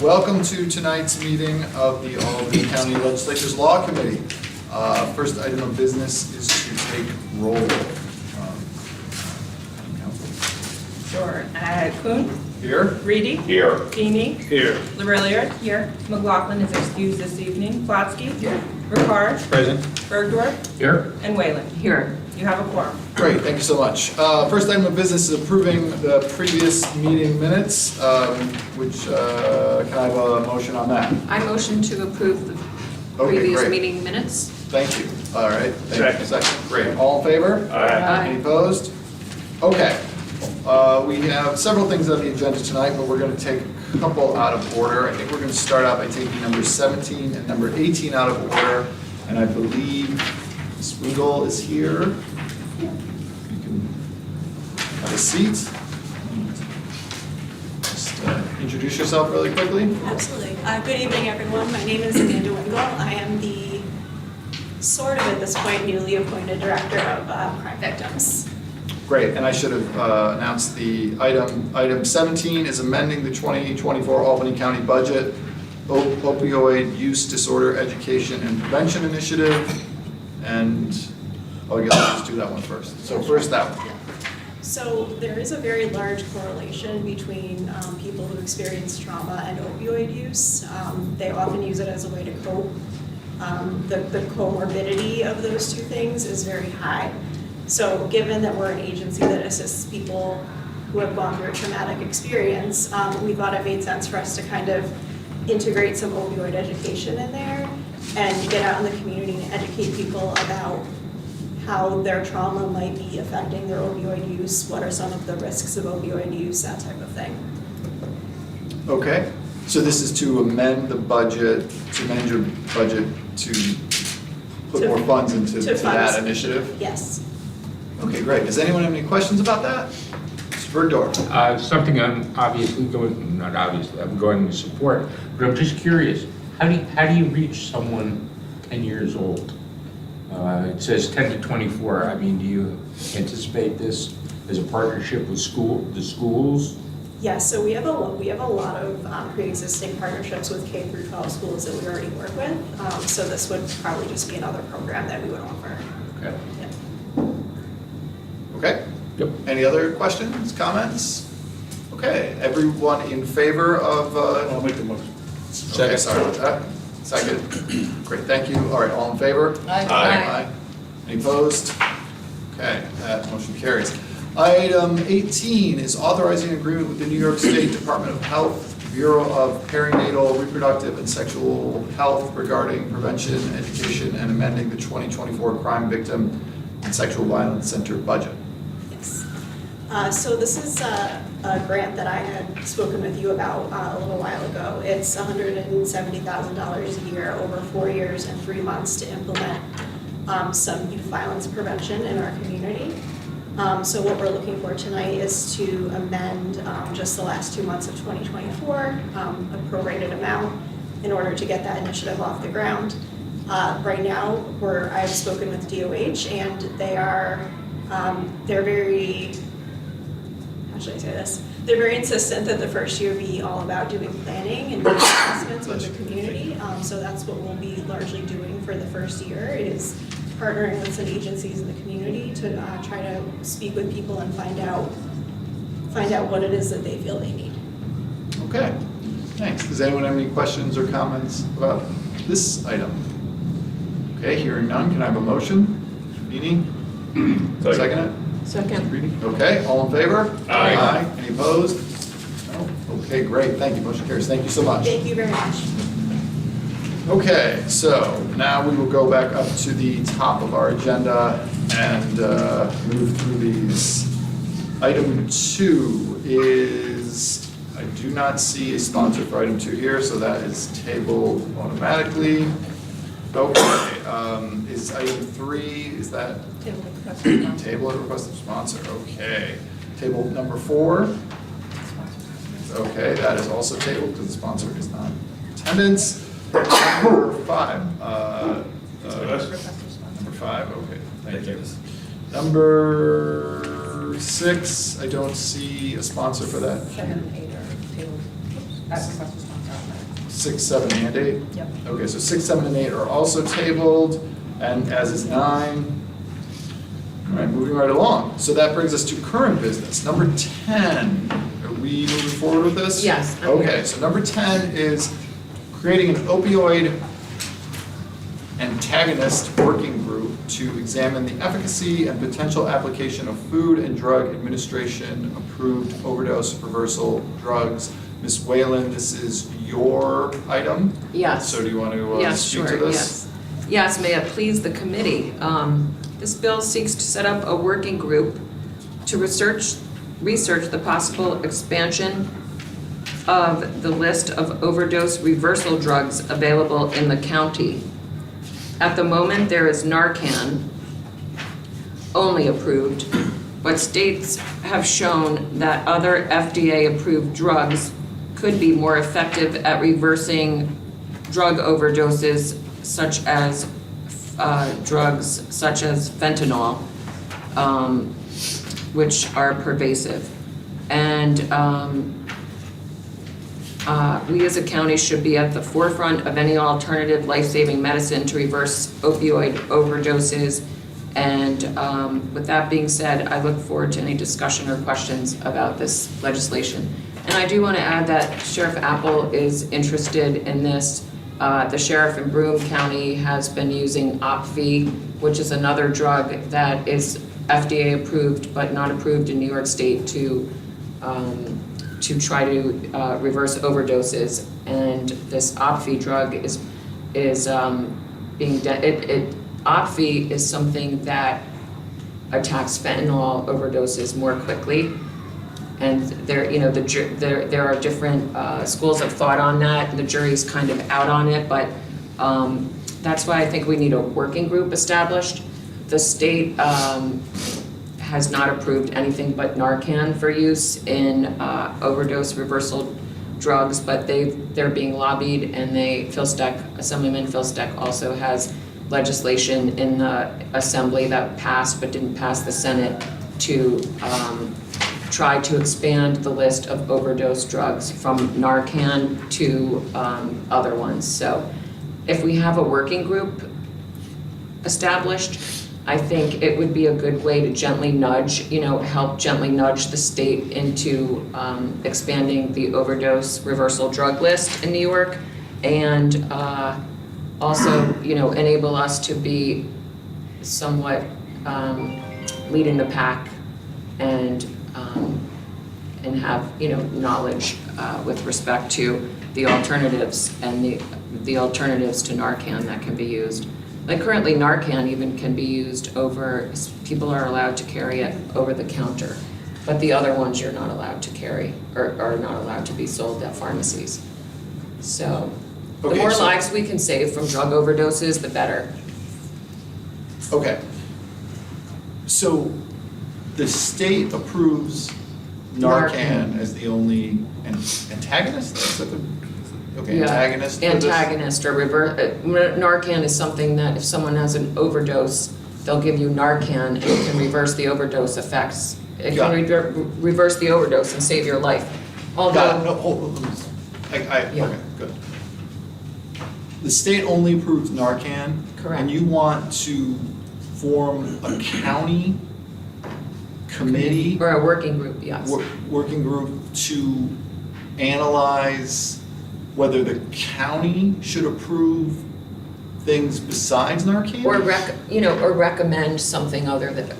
Welcome to tonight's meeting of the Albany County Legislature's Law Committee. First item of business is to take roll. Sure. Kuhn? Here. Reedy? Here. Feeny? Here. Larilliard? Here. McLaughlin is excused this evening. Plotsky? Here. Ricard? Present. Bergdorf? Here. And Wayland? Here. You have a quorum. Great, thank you so much. First item of business is approving the previous meeting minutes, can I have a motion on that? I motion to approve the Okay, previous great. meeting minutes. Thank you. All right. Thank you. Second. Great. All in favor? Aye. Any opposed? Okay. We have several things on the agenda tonight, but we're going to take a couple out of order. I think we're going to start out by taking number 17 and number 18 out of order. And I believe Ms. Wingle is here. You can have a seat. Just introduce yourself really quickly. Absolutely. Good evening, everyone. My name is Amanda Wingle. I am the, sort of at this point, newly appointed Director of Crime Victims. Great, and I should have announced the item 17 is amending the 2024 Albany County budget, opioid use disorder education and prevention initiative, and I guess I'll just do that one first. So first that one. So there is a very large correlation between people who experience trauma and opioid use. They often use it as a way to cope. The comorbidity of those two things is very high. So given that we're an agency that assists people who have gone through a traumatic experience, we thought it made sense for us to kind of integrate some opioid education in there and get out in the community and educate people about how their trauma might be affecting their opioid use, what are some of the risks of opioid use, that type of thing. Okay, so this is to amend the budget, to amend your budget to put more funds into that initiative? Yes. Okay, great. Does anyone have any questions about that? Mr. Bergdorf? Something I'm obviously going, not obviously, I'm going to support, but I'm just curious, how do you reach someone 10 years old? It says 10 to 24. I mean, do you anticipate this as a partnership with the schools? Yes, so we have a lot of pre-existing partnerships with K through 12 schools that we already work with. So this would probably just be another program that we would offer. Okay. Yeah. Okay. Yep. Any other questions, comments? Okay, everyone in favor of? I'll make the motion. Okay, sorry about that. Second. Great, thank you. All right, all in favor? Aye. Any opposed? Okay, that motion carries. Item 18 is authorizing agreement with the New York State Department of Health, Bureau of Perinatal, Reproductive, and Sexual Health regarding prevention, education, and amending the 2024 Crime Victim and Sexual Violence Center budget. Yes. So this is a grant that I had spoken with you about a little while ago. It's $170,000 a year over 4 years and 3 months to implement some youth violence prevention in our community. So what we're looking for tonight is to amend just the last 2 months of 2024, a prorated amount in order to get that initiative off the ground. Right now, I've spoken with DOH and they're very, how should I say this? They're very insistent that the first year be all about doing planning and doing assessments with the community. So that's what we'll be largely doing for the first year is partnering with some agencies in the community to try to speak with people and find out what it is that they feel they need. Okay, thanks. Does anyone have any questions or comments about this item? Okay, hearing none, can I have a motion? Feeny? Second it? Second. Reedy? Okay, all in favor? Aye. Any opposed? No? Okay, great, thank you, motion carries. Thank you so much. Thank you very much. Okay, so now we will go back up to the top of our agenda and move through these. Item 2 is, I do not see a sponsor for item 2 here, so that is tabled automatically. Okay, is item 3, is that table at request of sponsor? Okay. Table number 4? Okay, that is also tabled because the sponsor is not in attendance. Number 5. Number 5, okay, thank you. Number 6, I don't see a sponsor for that. 7 and 8 are tabled. That's a special sponsor. 6, 7, and 8? Yep. Okay, so 6, 7, and 8 are also tabled, and as is 9. All right, moving right along. So that brings us to current business. Number 10, are we moving forward with this? Yes, I'm Okay, here. so number 10 is creating an opioid antagonist working group to examine the efficacy and potential application of Food and Drug Administration approved overdose reversal drugs. Ms. Whalen, this is your item? Yes. So do you want to Yes, speak sure, to this? yes. Yes, may it please the committee. This bill seeks to set up a working group to research the possible expansion of the list of overdose reversal drugs available in the county. At the moment, there is Narcan only approved, but states have shown that other FDA-approved drugs could be more effective at reversing drug overdoses such as drugs such as fentanyl, which are pervasive. And we as a county should be at the forefront of any alternative life-saving medicine to reverse opioid overdoses. And with that being said, I look forward to any discussion or questions about this legislation. And I do want to add that Sheriff Apple is interested in this. The sheriff in Broome County has been using Opvee, which is another drug that is FDA approved but not approved in New York State to try to reverse overdoses. And this Opvee drug is Opvee is something that attacks fentanyl overdoses more quickly. And there, you know, there are different schools of thought on that, and the jury's kind of out on it, but that's why I think we need a working group established. The state has not approved anything but Narcan for use in overdose reversal drugs, but they're being lobbied, and Assemblyman Philsteck also has legislation in the Assembly that passed but didn't pass the Senate to try to expand the list of overdose drugs from Narcan to other ones. So if we have a working group established, I think it would be a good way to gently nudge, help gently nudge the state into expanding the overdose reversal drug list in New York, and also, enable us to be somewhat leading the pack and have, knowledge with respect to the alternatives and the alternatives to Narcan that can be used. Like currently Narcan even can be used people are allowed to carry it over the counter, but the other ones you're not allowed to carry or are not allowed to be sold at pharmacies. So the Okay, more so- lives we can save from drug overdoses, the better. Okay. So the state approves Narcan as the only antagonist? Is that the- Okay, Yeah, antagonist for this? Antagonist or Narcan is something that if someone has an overdose, they'll give you Narcan and it can reverse the overdose effects. It Got can reverse the overdose and save your life. Got it, Although, no, hold on. Yeah. Okay, good. The state only approves Narcan. Correct. And you want to form a county committee, or a working group, yes. working group to analyze whether the county should approve things besides Narcan? Or recommend something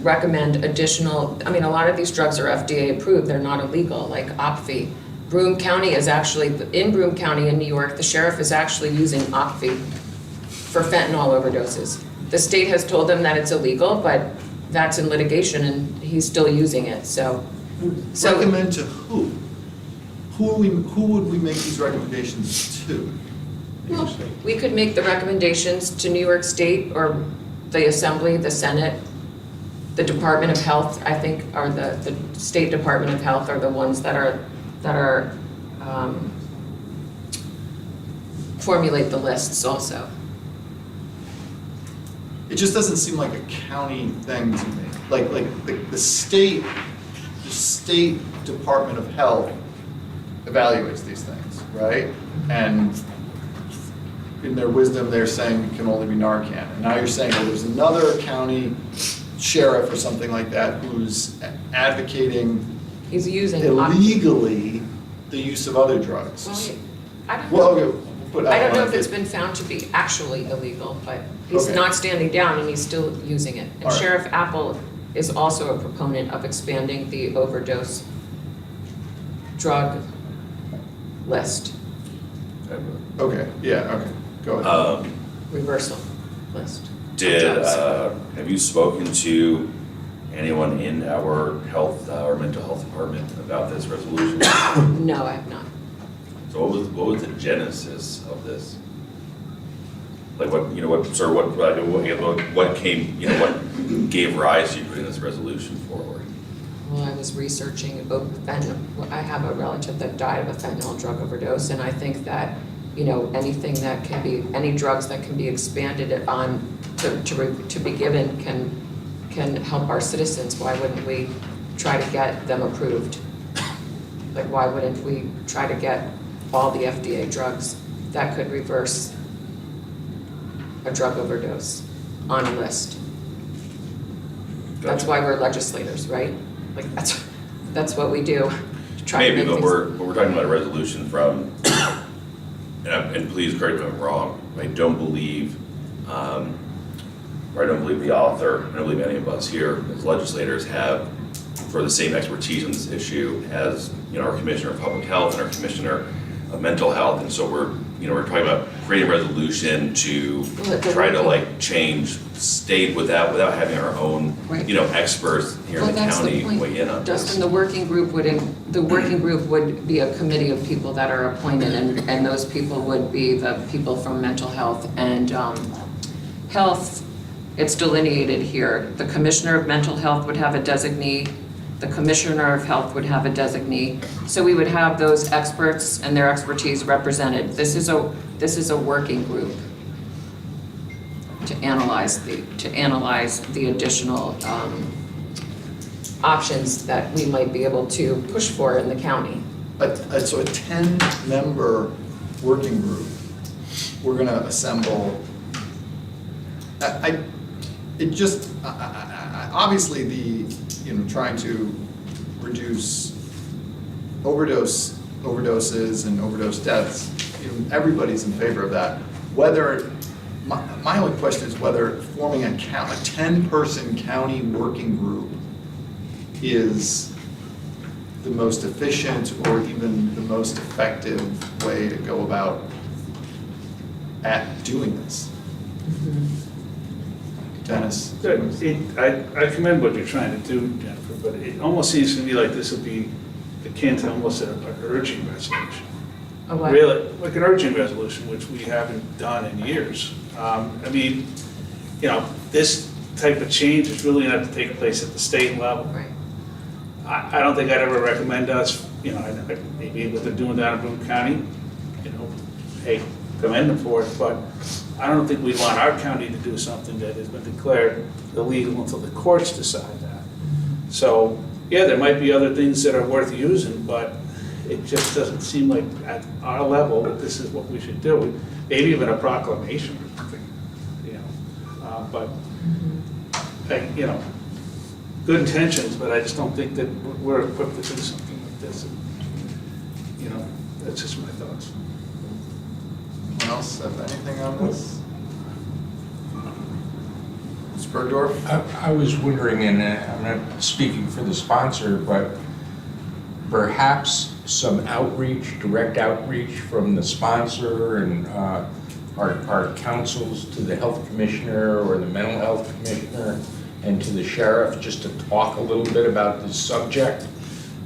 recommend additional, a lot of these drugs are FDA approved, they're not illegal, like Opvee. Broome County is actually, in Broome County in New York, the sheriff is actually using Opvee for fentanyl overdoses. The state has told them that it's illegal, but that's in litigation and he's still using it, so. Recommend to who? Who would we make these recommendations to? Well, we could make the recommendations to New York State or the Assembly, the Senate, the Department of Health, I think, or the State Department of Health are the ones that formulate the lists also. It just doesn't seem like a county thing to me. Like the state Department of Health evaluates these things, right? And in their wisdom, they're saying it can only be Narcan. And now you're saying, well, there's another county sheriff or something like that who's advocating He's using. illegally the use of other drugs. Well, I don't Well, know. okay, but I don't know wanna if it's get- been found to be actually illegal, but he's Okay. not standing down and he's still using it. And All right. Sheriff Apple is also a proponent of expanding the overdose drug list, Okay, yeah, okay, go ahead. reversal list. of Did, drugs. have you spoken to anyone in our health, or mental health department about this resolution? No, I have not. So what was the genesis of this? Like what, you know, what came, you know, what gave rise to you putting this resolution forward? Well, I was researching fentanyl. I have a relative that died of a fentanyl drug overdose, and I think that, you know, anything that can be, any drugs that can be expanded on to be given can help our citizens. Why wouldn't we try to get them approved? Like, why wouldn't we try to get all the FDA drugs that could reverse a drug overdose on a list? That's Gotcha. why we're legislators, right? Like, that's what we do, to try to Maybe, make but things. we're talking about a resolution from, and please correct me if I'm wrong, I don't believe, or I don't believe the author, I don't believe any of us here as legislators have sort of the same expertise on this issue as, you know, our Commissioner of Public Health and our Commissioner of Mental Health, and so we're talking about creating a resolution to Well, the try to working- like change state without having our own, Right. you know, experts here in Well, the that's the county point. weigh in on this. Dustin, the working group would be a committee of people that are appointed, and those people would be the people from mental health and health. It's delineated here. The Commissioner of Mental Health would have a designee. The Commissioner of Health would have a designee. So we would have those experts and their expertise represented. This is a working group to analyze the additional options that we might be able to push for in the county. So a 10-member working group, we're gonna assemble. Obviously trying to reduce overdoses and overdose deaths, everybody's in favor of that. My only question is whether forming a 10-person county working group is the most efficient or even the most effective way to go about at doing this. Dennis? I commend what you're trying to do, Jennifer, but it almost seems to me like this would be akin to almost an urging resolution. A what? Really, like an urgent resolution, which we haven't done in years. I mean, this type of change is really going to have to take place at the state level. Right. I don't think I'd ever recommend us, maybe what they're doing down in Boone County, hey, commend them for it, but I don't think we want our county to do something that has been declared illegal until the courts decide that. So, yeah, there might be other things that are worth using, but it just doesn't seem like at our level that this is what we should do. Maybe even a proclamation or something, but, good intentions, but I just don't think that we're equipped to do something like this. That's just my thoughts. Anyone else have anything on this? Ms. Bergdorf? I was wondering, and I'm not speaking for the sponsor, but perhaps some outreach, direct outreach from the sponsor and our councils to the health commissioner or the mental health commissioner and to the sheriff, just to talk a little bit about this subject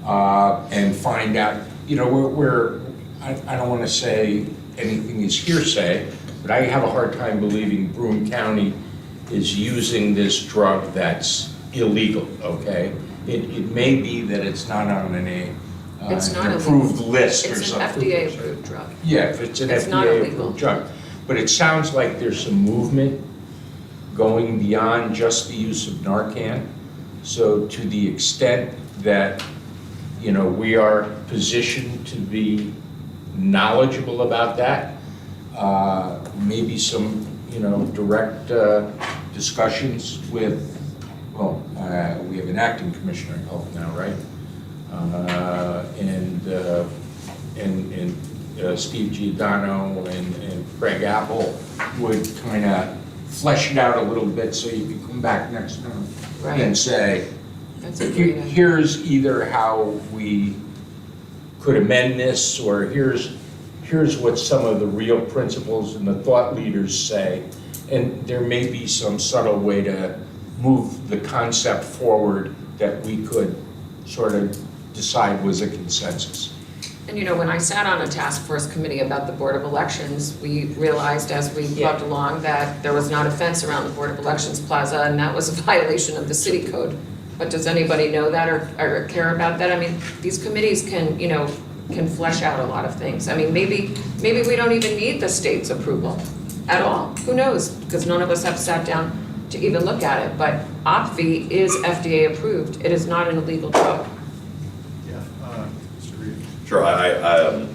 and find out, I don't want to say anything is hearsay, but I have a hard time believing Broome County is using this drug that's illegal, okay? It may be that it's not on an It's not approved illegal. list or It's an something. FDA-approved drug. Yeah, if it's an It's not FDA illegal. approved drug. But it sounds like there's some movement going beyond just the use of Narcan. So to the extent that, we are positioned to be knowledgeable about that, maybe some, direct discussions with, well, we have an acting commissioner of health now, right? And Steve Giordano and Craig Apple would kind of flesh it out a little bit so you could come back next month Right. and say, That's a great idea. here's either how we could amend this, or here's what some of the real principles and the thought leaders say. And there may be some subtle way to move the concept forward that we could sort of decide was a consensus. And when I sat on a task force committee about the Board of Elections, we realized as we plugged along that there was not a fence around the Board of Elections plaza, and that was a violation of the city code. But does anybody know that or care about that? I mean, these committees can flesh out a lot of things. I mean, maybe we don't even need the state's approval at all. Who knows? Because none of us have sat down to even look at it. But OPVI is FDA approved. It is not an illegal drug. Yeah, Mr. Reed. Sure, I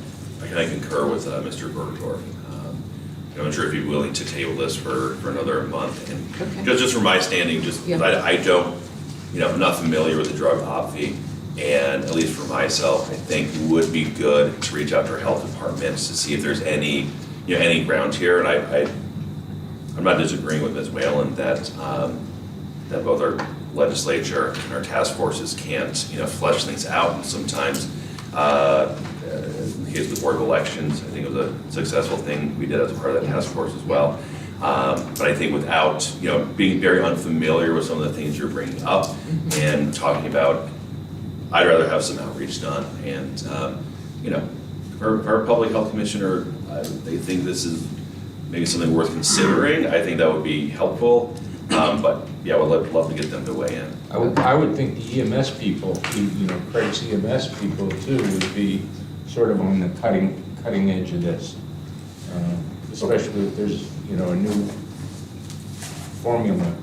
kind of concur with Mr. Bergdorf. I'm not sure if you'd be willing to table this for another month. And Okay. just from my standing, Yeah. I don't, I'm not familiar with the drug OPVI. And at least for myself, I think it would be good to reach out to our health departments to see if there's any ground here. And I'm not disagreeing with Ms. Whalen that both our legislature and our task forces can't, flesh things out. And sometimes, in the case of the Board of Elections, I think it was a successful thing we did as part of that task force as well. But I think without, being very unfamiliar with some of the things you're bringing up and talking about, I'd rather have some outreach done. And, our public health commissioner, they think this is maybe something worth considering. I think that would be helpful. But yeah, would love to get them to weigh in. I would think the EMS people, Craig's EMS people too, would be sort of on the cutting edge of this. Especially if there's, a new formula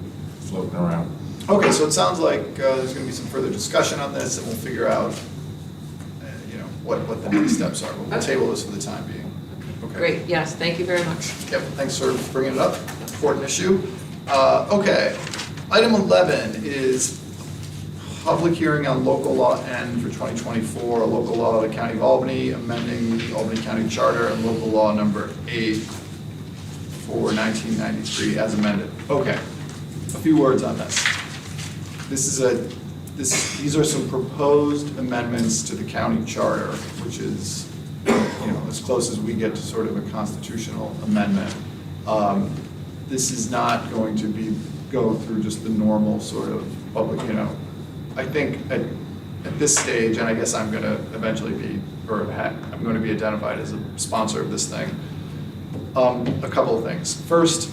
floating around. Okay, so it sounds like there's going to be some further discussion on this, and we'll figure out, what the next steps are. But we'll table this for the time being. Okay. Great, yes, thank you very much. Yep, thanks for bringing it up. Important issue. Okay, item 11 is public hearing on local law N for 2024, a local law of the County of Albany, amending the Albany County Charter and local law number 8 for 1993 as amended. Okay, a few words on this. These are some proposed amendments to the county charter, which is, as close as we get to sort of a constitutional amendment. This is not going to go through just the normal sort of public, I think at this stage, and I guess I'm going to eventually be, I'm going to be identified as a sponsor of this thing. A couple of things. First,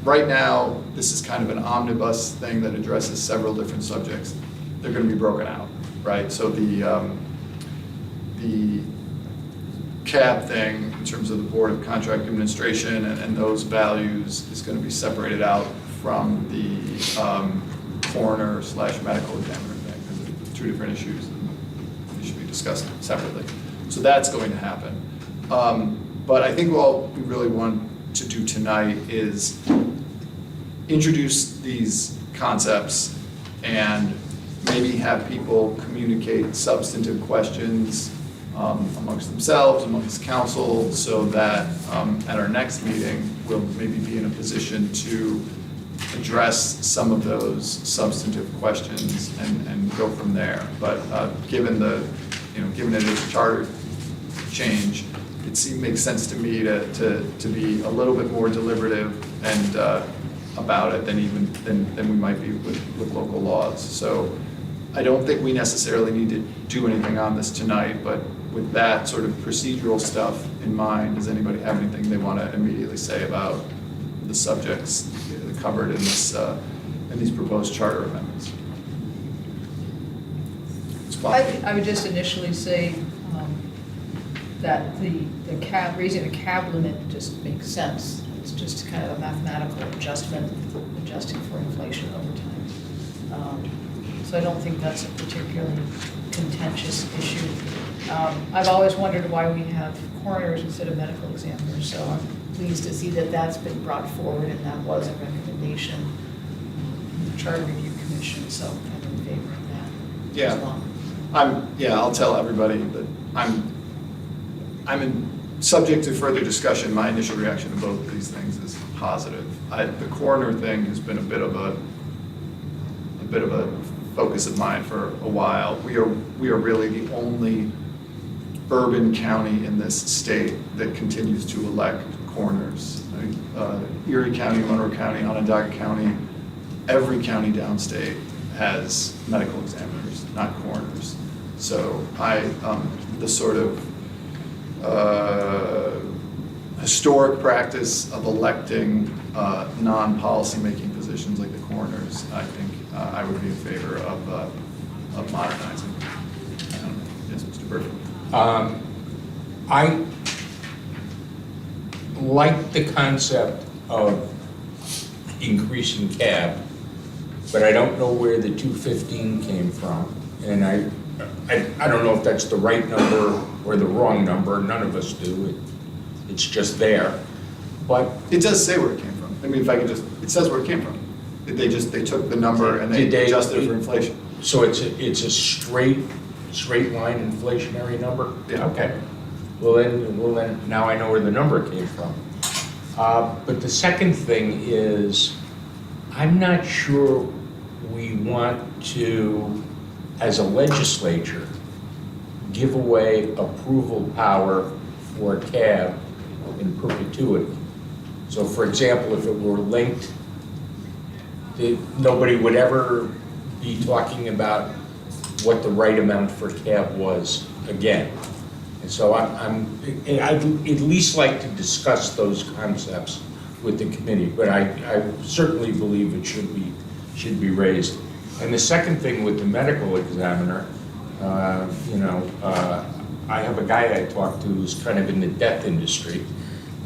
right now, this is kind of an omnibus thing that addresses several different subjects. They're going to be broken out, right? So the CAB thing, in terms of the Board of Contract Administration and those values, is going to be separated out from the coroner/medical examiner thing, because they're two different issues, and they should be discussed separately. So that's going to happen. But I think what we really want to do tonight is introduce these concepts and maybe have people communicate substantive questions amongst themselves, amongst council, so that at our next meeting, we'll maybe be in a position to address some of those substantive questions and go from there. But given it is a charter change, it makes sense to me to be a little bit more deliberative and about it than we might be with local laws. So I don't think we necessarily need to do anything on this tonight, but with that sort of procedural stuff in mind, does anybody have anything they want to immediately say about the subjects covered in these proposed charter amendments? I would just initially say that raising the cab limit just makes sense. It's just kind of a mathematical adjustment, adjusting for inflation over time. So I don't think that's a particularly contentious issue. I've always wondered why we have coroners instead of medical examiners, so pleased to see that that's been brought forward, and that was a recommendation from the Charter Review Commission, so I'm in favor of that Yeah. as well. I'll tell everybody that subject to further discussion, my initial reaction to both of these things is positive. The coroner thing has been a bit of a focus of mine for a while. We are really the only urban county in this state that continues to elect coroners. Erie County, Monroe County, Onondaga County, every county downstate has medical examiners, not coroners. So the sort of historic practice of electing non-policy-making positions like the coroners, I think I would be in favor of modernizing. Yes, Mr. Burford? I like the concept of increasing cab, but I don't know where the 215 came from. And I don't know if that's the right number or the wrong number, none of us do, it's just there. But It does say where it came from. I mean, if I could just, it says where it came from. They took the number and they Did they- adjusted it for inflation. So it's a straight line inflationary number? Yeah. Okay. Well then, now I know where the number came from. But the second thing is, I'm not sure we want to, as a legislature, give away approval power for CAB in perpetuity. So for example, if it were linked, nobody would ever be talking about what the right amount for CAB was again. And so I'd at least like to discuss those concepts with the committee, but I certainly believe it should be raised. And the second thing with the medical examiner, I have a guy I talk to who's kind of in the death industry,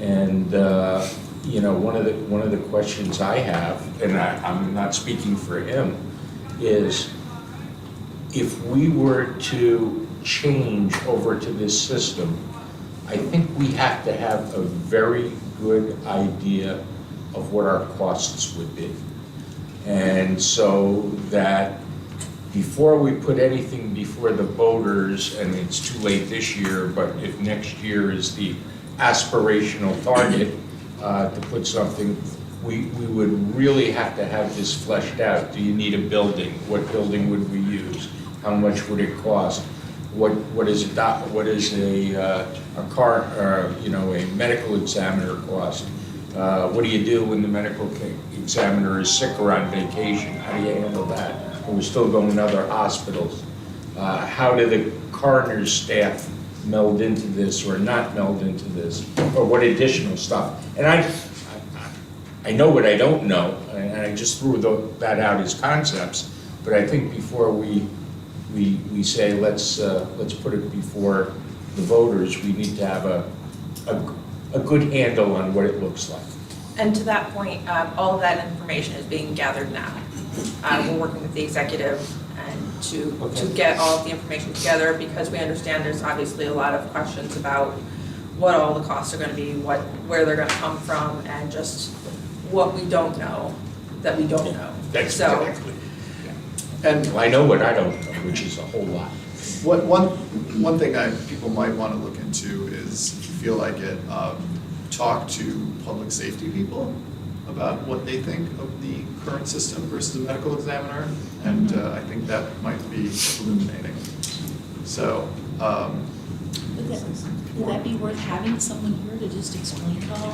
and one of the questions I have, and I'm not speaking for him, is if we were to change over to this system, I think we have to have a very good idea of what our costs would be. And so that before we put anything before the voters, and it's too late this year, but if next year is the aspirational target to put something, we would really have to have this fleshed out. Do you need a building? What building would we use? How much would it cost? What is a car, a medical examiner cost? What do you do when the medical examiner is sick or on vacation? How do you handle that? Or we're still going to other hospitals. How do the coroner's staff meld into this or not meld into this? Or what additional stuff? And I know what I don't know, and I just threw that out as concepts, but I think before we say let's put it before the voters, we need to have a good handle on what it looks like. And to that point, all of that information is being gathered now. We're working with the executive and to get all of the information together, because we understand there's obviously a lot of questions about what all the costs are going to be, where they're going to come from, and just what we don't know that we don't know. That's So, exactly. And I know what I don't know, which is a whole lot. one thing people might want to look into is, if you feel like it, talk to public safety people about what they think of the current system versus a medical examiner, and I think that might be illuminating. So, Would that be worth having someone here to just explain it all?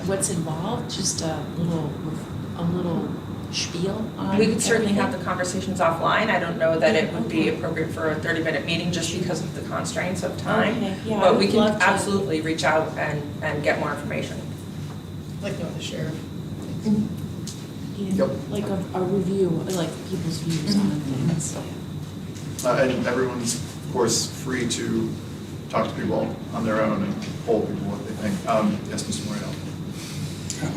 What's involved, just a little spiel on we could certainly have everything? the conversations offline. I don't know that it would be appropriate for a 30-minute meeting just because of the constraints of time. Okay, yeah, I But we would can love to- absolutely reach out and get more information. Like no, the sheriff. Yep. Like a review, like people's views on things. and everyone's, of course, free to talk to people on their own and poll people what they think. Yes, Mr. Moreno?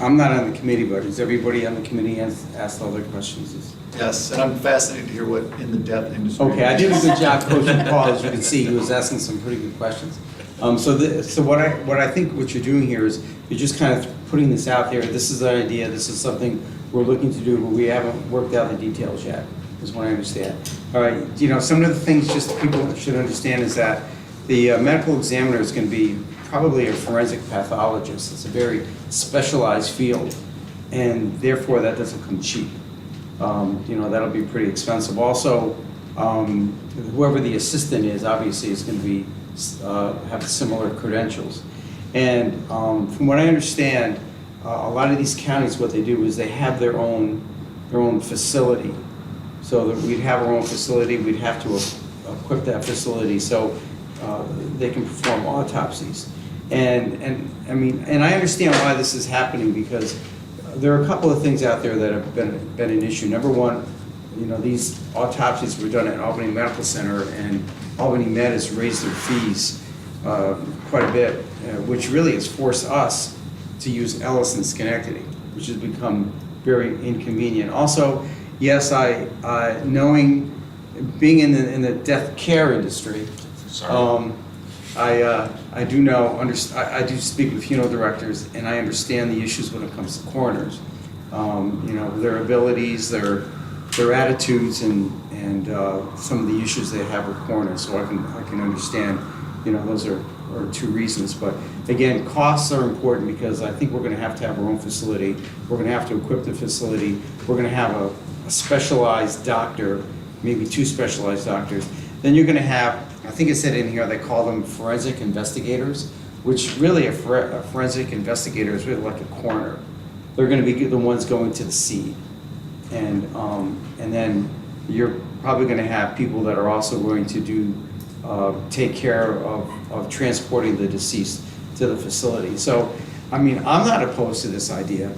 I'm not on the committee, but is everybody on the committee asked all their questions? Yes, and I'm fascinated to hear what in the death industry. Okay, I did a good job coaching Paul, as you can see, he was asking some pretty good questions. So what I think what you're doing here is you're just kind of putting this out there. This is an idea. This is something we're looking to do, but we haven't worked out the details yet, is what I understand. All right, some of the things just people should understand is that the medical examiner is going to be probably a forensic pathologist. It's a very specialized field, and therefore that doesn't come cheap. That'll be pretty expensive. Also, whoever the assistant is, obviously, is going to be have similar credentials. And from what I understand, a lot of these counties, what they do is they have their own facility. So that we'd have our own facility, we'd have to equip that facility so they can perform autopsies. And I understand why this is happening, because there are a couple of things out there that have been an issue. Number one, these autopsies were done at Albany Medical Center, and Albany Med has raised their fees quite a bit, which really has forced us to use Ellis in Schenectady, which has become very inconvenient. Also, yes, being in the death care industry, I do know, I do speak with funeral directors, and I understand the issues when it comes to coroners. Their abilities, their attitudes, and some of the issues they have with coroners. So I can understand. Those are two reasons. But again, costs are important, because I think we're going to have our own facility. We're going to have to equip the facility. We're going to have a specialized doctor, maybe 2 specialized doctors. Then you're going to have, I think it said in here, they call them forensic investigators, which really a forensic investigator is really like a coroner. They're going to be the ones going to the scene. And then you're probably going to have people that are also going to take care of transporting the deceased to the facility. So, I'm not opposed to this idea.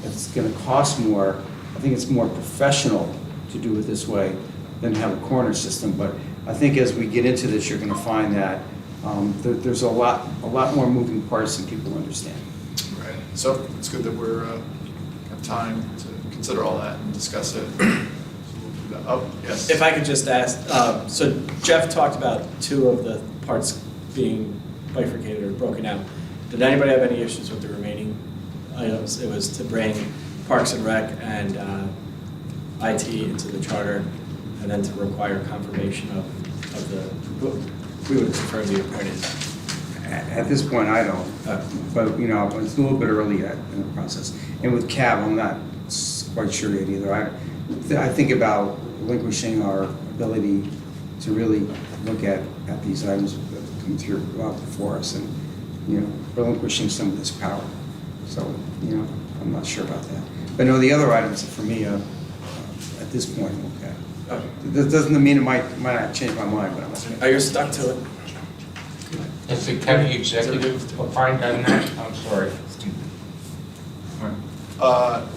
It's going to cost more. I think it's more professional to do it this way than have a coroner system. But I think as we get into this, you're going to find that there's a lot more moving parts than people understand. Right. So it's good that we're have time to consider all that and discuss it. Oh, yes. If I could just ask, so Jeff talked about 2 of the parts being bifurcated or broken out. Did anybody have any issues with the remaining items? It was to bring Parks and Rec and IT into the charter, and then to require confirmation of we would prefer the appointed. At this point, I don't. But it's a little bit early yet in the process. And with CAB, I'm not quite sure yet either. I think about relinquishing our ability to really look at these items that come through before us, and relinquishing some of this power. So I'm not sure about that. But no, the other items for me at this point, okay. That doesn't mean it might not change my mind, but I'm not. Are you stuck to it? Has the county executive opined on that? I'm sorry.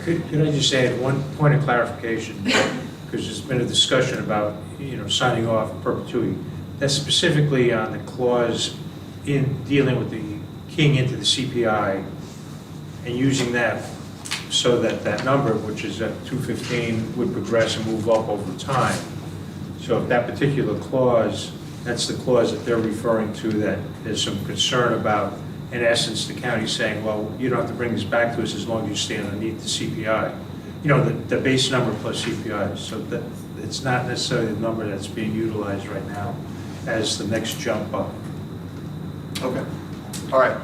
Could I just add one point of clarification? Because there's been a discussion about, signing off in perpetuity. That's specifically on the clause in dealing with the keying into the CPI and using that so that number, which is at 215, would progress and move up over time. So if that particular clause, that's the clause that they're referring to, that there's some concern about, in essence, the county saying, well, you don't have to bring this back to us as long as you stay underneath the CPI. The base number plus CPI. So that it's not necessarily the number that's being utilized right now as the next jump up. Okay. All right.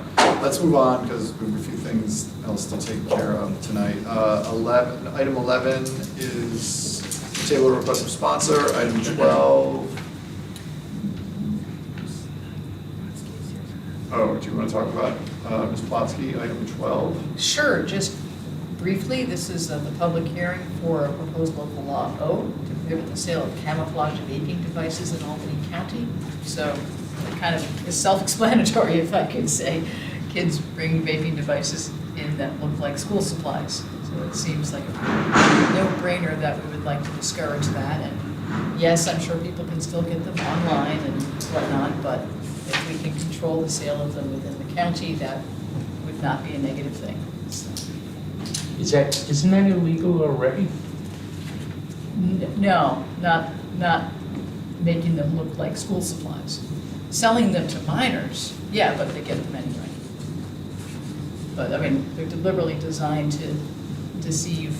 Let's move on, because we have a few things else to take care of tonight. Item 11 is table request of sponsor. Item 12. Oh, do you want to talk about Ms. Plotsky, item 12? Sure, just briefly, this is the public hearing for a proposed local law O to prohibit the sale of camouflage vaping devices in Albany County. So it kind of is self-explanatory, if I could say. Kids bring vaping devices in that look like school supplies. So it seems like a no-brainer that we would like to discourage that. And yes, I'm sure people can still get them online and whatnot, but if we can control the sale of them within the county, that would not be a negative thing. So. Isn't that illegal already? No, not making them look like school supplies. selling them to minors, yeah, but they get them anyway. But, I mean, they're deliberately designed to deceive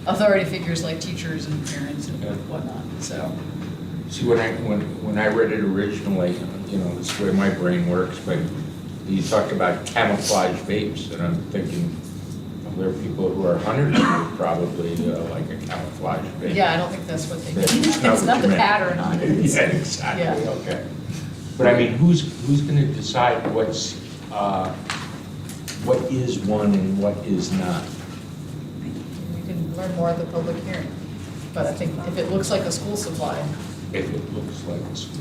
authority figures like teachers and parents and whatnot, so. See, when I read it originally, you know, this is the way my brain works, but you talked about camouflage vapes, and I'm thinking, well, there are people who are hunters who probably like a camouflage vape. Yeah, I don't think that's what they mean. That's not It's what not you the meant. pattern on it. It's- Yeah, exactly, Yeah. okay. But I mean, who's gonna decide what is one and what is not? You can learn more at the public hearing. But I think if it looks like a school supply, If it looks like a school.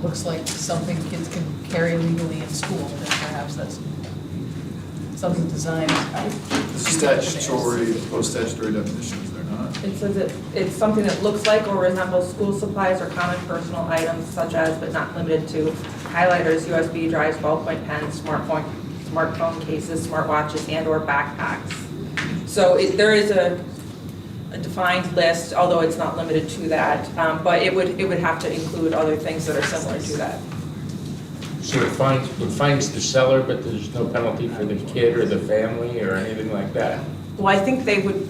looks like something kids can carry legally in school, then perhaps that's something designed. Statutory, post-statutory definitions, they're not. It says it's something that looks like or resembles school supplies or common personal items such as, but not limited to, highlighters, USB drives, ballpoint pens, smartphone cases, smartwatches, and/or backpacks. So there is a defined list, although it's not limited to that, but it would have to include other things that are similar to that. So it fines the seller, but there's no penalty for the kid or the family or anything like that? Well, I think they could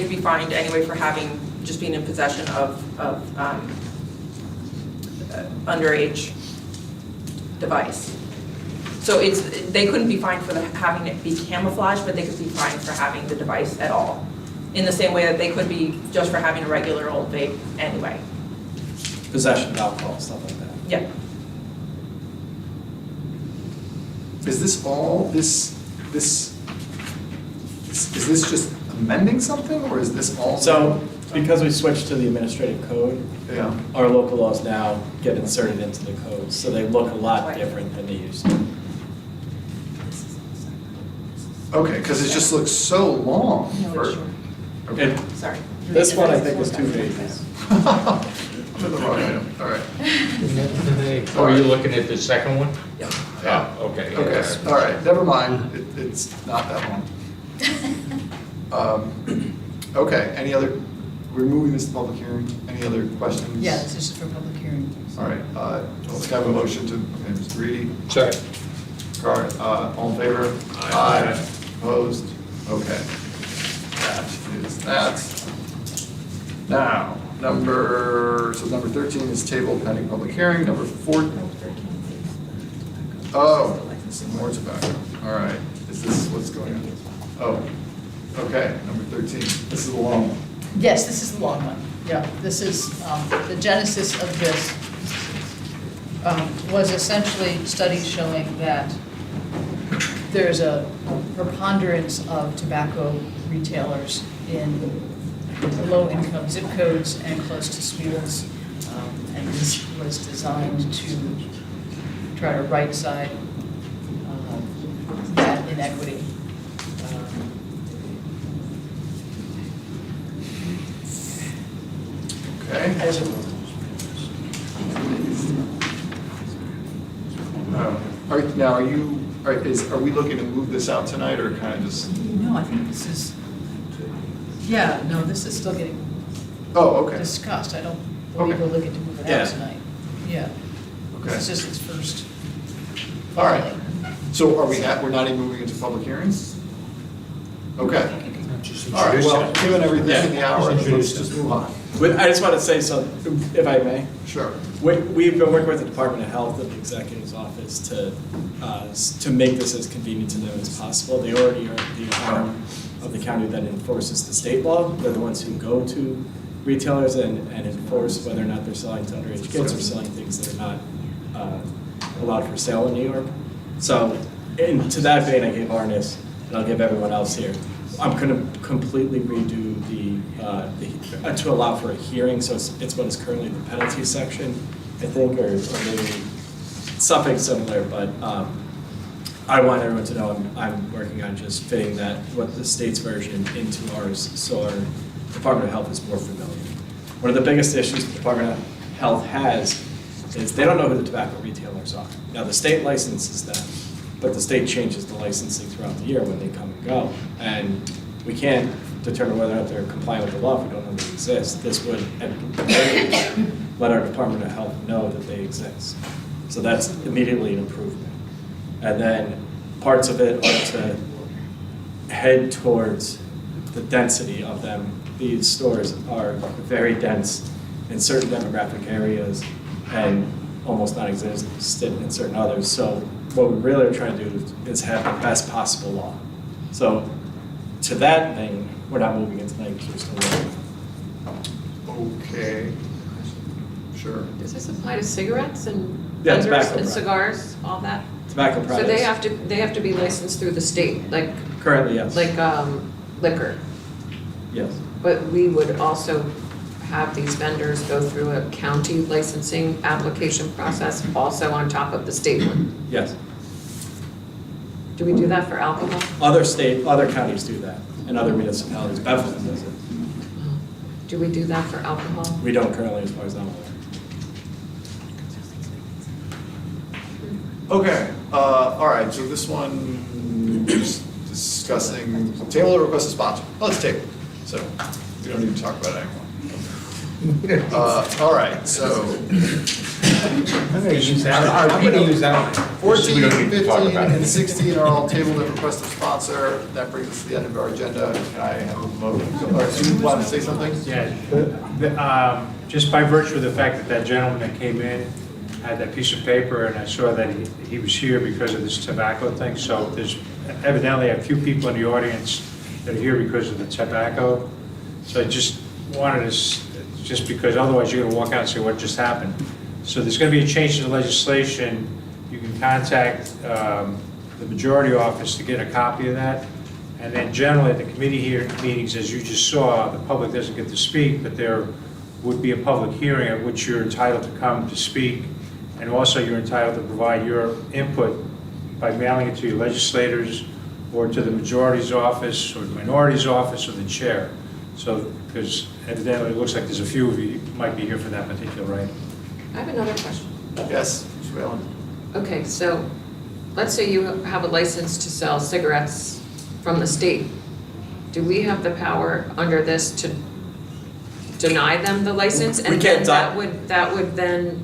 be fined anyway for just being in possession of underage device. So they couldn't be fined for having it be camouflaged, but they could be fined for having the device at all. In the same way that they could be just for having a regular old vape anyway. Possession of alcohol, stuff like that. Yep. Is this all, is this just amending something, or is this all? So, because we switched to the administrative code, Yeah, our local laws now get inserted into the code, so they look a lot different than they used to. okay, because it just looks so long. No, for- it's short. Okay. It- Sorry. This one, I think, is 2 pages. I'm in the wrong item, all right. Oh, are you looking at the second one? Yep. Yeah, okay. yeah. Okay, all right, never mind, it's not that long. Okay, any other, we're moving this to public hearing, any other questions? Yeah, this is for public hearing. All right, let's have a motion to, okay, Mr. Reedy, Second. all in favor? Aye. Opposed? Okay. That is that. Now, number 13 is table pending public hearing, number 14. Oh, some more tobacco, all right, is this what's going on? Oh, okay, number 13, this is the long one. Yes, this is the long one. Yeah, this is, the genesis of this was essentially studies showing that there's a preponderance of tobacco retailers in low-income zip codes and close to schools. And this was designed to try to right-side that inequity. Okay. As a Now, are we looking to move this out tonight, or kind of just, No, I think this is, yeah, no, this is still getting oh, okay, discussed. I don't believe Okay. we're looking to move it Yeah. out tonight. Yeah. okay. This is just its first. All right. filing. So we're not even moving into public hearings? Okay, Just all right, introduce well, it. given everything in the hour, let's Introduce just it. move on. But I just want to say something, if I may. Sure. We've been working with the Department of Health and the Executive's Office to make this as convenient to them as possible. They already are the arm of the county that enforces the state law. They're the ones who go to retailers and enforce whether or not they're selling to underage kids or selling things that are not allowed for sale in New York. So, to that vein, I gave Arnis, and I'll give everyone else here. I'm going to completely redo to allow for a hearing, so it's what is currently the penalty section, I think, or maybe something similar, but I want everyone to know I'm working on just fitting what the state's version into ours, so our Department of Health is more familiar. One of the biggest issues the Department of Health has is they don't know who the tobacco retailers are. Now, the state licenses them, but the state changes the licensing throughout the year when they come and go. And we can't determine whether or not they're compliant with the law if we don't know they exist. This would, at the very least, let our Department of Health know that they exist. So that's immediately an improvement. And then parts of it are to head towards the density of them. These stores are very dense in certain demographic areas and almost non-existent in certain others. So what we really are trying to do is have the best possible law. So to that thing, we're not moving it tonight because we're still working. Okay. Sure. Does this apply to cigarettes and Yeah, vendors tobacco and products. cigars, all that? Tobacco So products. they have to be licensed through the state, like, Currently, yes. liquor. Yes. But we would also have these vendors go through a county licensing application process also on top of the state one. Yes. Do we do that for alcohol? Other counties do that, and other municipalities. Bethlehem does it. Do we do that for alcohol? We don't currently, as far as I'm aware. Okay, all right, so this one is discussing, table or request a sponsor. Let's table, so we don't need to talk about it anymore. All right, so I'm gonna use that, I'm gonna use that one. 14, We don't need to talk 15, about it. and 16 are all tabled and request a sponsor. That brings us to the end of our agenda. Can I have a motion? Do you want to say something? Yeah, just by virtue of the fact that that gentleman that came in had that piece of paper, and I saw that he was here because of this tobacco thing, so there's evidently a few people in the audience that are here because of the tobacco. So I just wanted to, just because otherwise you're gonna walk out and say, what just happened? So there's gonna be a change in the legislation. You can contact the majority office to get a copy of that. And then generally, at the committee meetings, as you just saw, the public doesn't get to speak, but there would be a public hearing at which you're entitled to come to speak. And also, you're entitled to provide your input by mailing it to your legislators or to the majority's office or the minority's office or the chair. So, because evidently, it looks like there's a few of you might be here for that particular item. I have another question. Yes, Mr. Whalen? Okay, so let's say you have a license to sell cigarettes from the state. Do we have the power under this to deny them the license? We And can't then that would then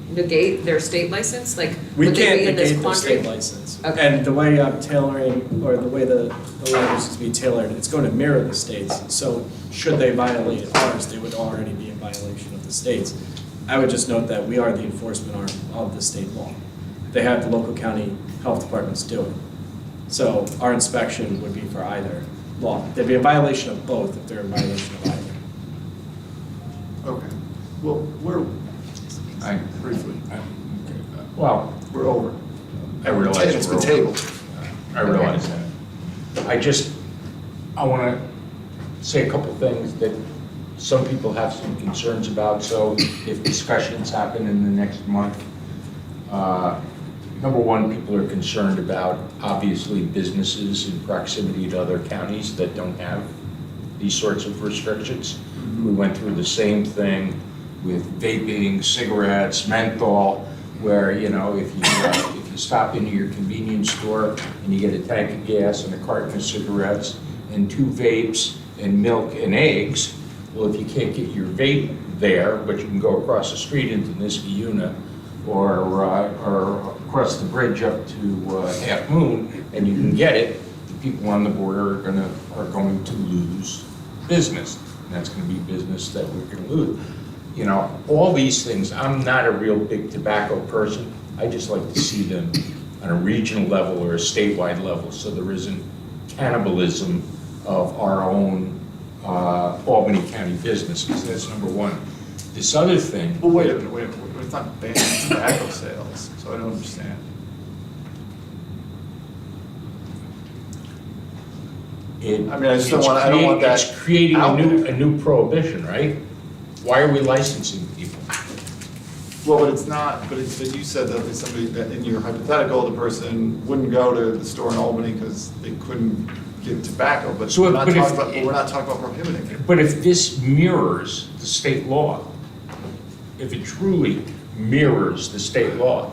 negate their state license? Like, We would they can't be in this negate the quandary? state license. Okay. And the way I'm tailoring, or the way the language is to be tailored, it's going to mirror the states. So should they violate ours, they would already be in violation of the states. I would just note that we are the enforcement arm of the state law. They have the local county health departments do it. So our inspection would be for either law. There'd be a violation of both if they're in violation of either. Okay. Well, we're briefly, Well, we're over. I realize It's we're been over. tabled. I realize that. I want to say a couple things that some people have some concerns about, so if discussions happen in the next month, number one, people are concerned about, obviously, businesses in proximity to other counties that don't have these sorts of restrictions. We went through the same thing with vaping, cigarettes, menthol, where, you know, if you stop into your convenience store and you get a tank of gas and a carton of cigarettes and 2 vapes and milk and eggs, well, if you can't get your vape there, but you can go across the street into Niskayuna or across the bridge up to Half Moon and you can get it, the people on the border are going to lose business. And that's going to be business that we're going to lose. You know, all these things, I'm not a real big tobacco person. I just like to see them on a regional level or a statewide level so there isn't cannibalism of our own Albany County businesses. That's number one. This other thing. Well, wait a minute, it's not banning tobacco sales, so I don't understand. I mean, I just don't want that It's creating out a new prohibition, right? Why are we licensing people? Well, but it's not, but you said that there's somebody, that in your hypothetical, the person wouldn't go to the store in Albany because they couldn't get tobacco, but So, we're not but if- talking about prohibiting it. But if this mirrors the state law, if it truly mirrors the state law,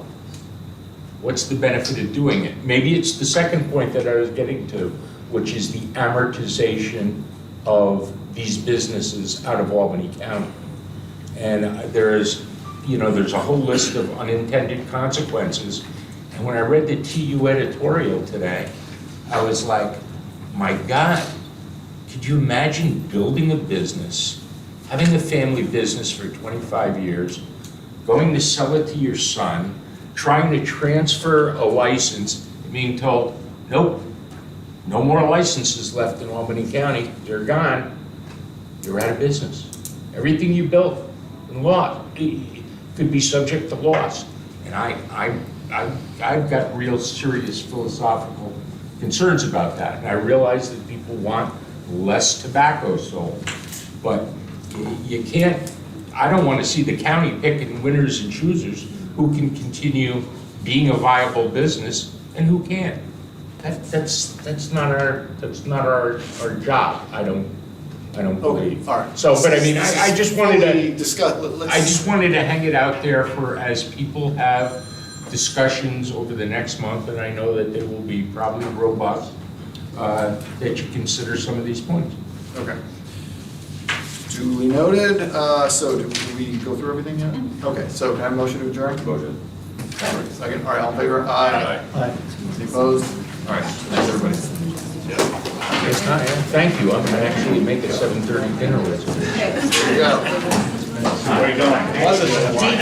what's the benefit of doing it? Maybe it's the second point that I was getting to, which is the amortization of these businesses out of Albany County. And there's there's a whole list of unintended consequences. And when I read the TU editorial today, I was like, my God, could you imagine building a business, having a family business for 25 years, going to sell it to your son, trying to transfer a license, and being told, nope, no more licenses left in Albany County, they're gone, you're out of business. Everything you built and lost could be subject to loss. And I've got real serious philosophical concerns about that. And I realize that people want less tobacco sold, but you can't, I don't want to see the county picking winners and choosers who can continue being a viable business and who can't. That's not our job, I don't believe. All right. So, but I mean, I just wanted to. Fully discuss, let's. I just wanted to hang it out there for as people have discussions over the next month, and I know that they will be probably robust, that you consider some of these points. Okay. Duly noted. So do we go through everything yet? Okay, so can I have a motion to adjourn? Motion. Second, all right, all in favor? Aye. Any opposed? All right, thanks, everybody. It's not, thank you, I'm gonna actually make a 7:30 dinner with you. There you go. Where are you going?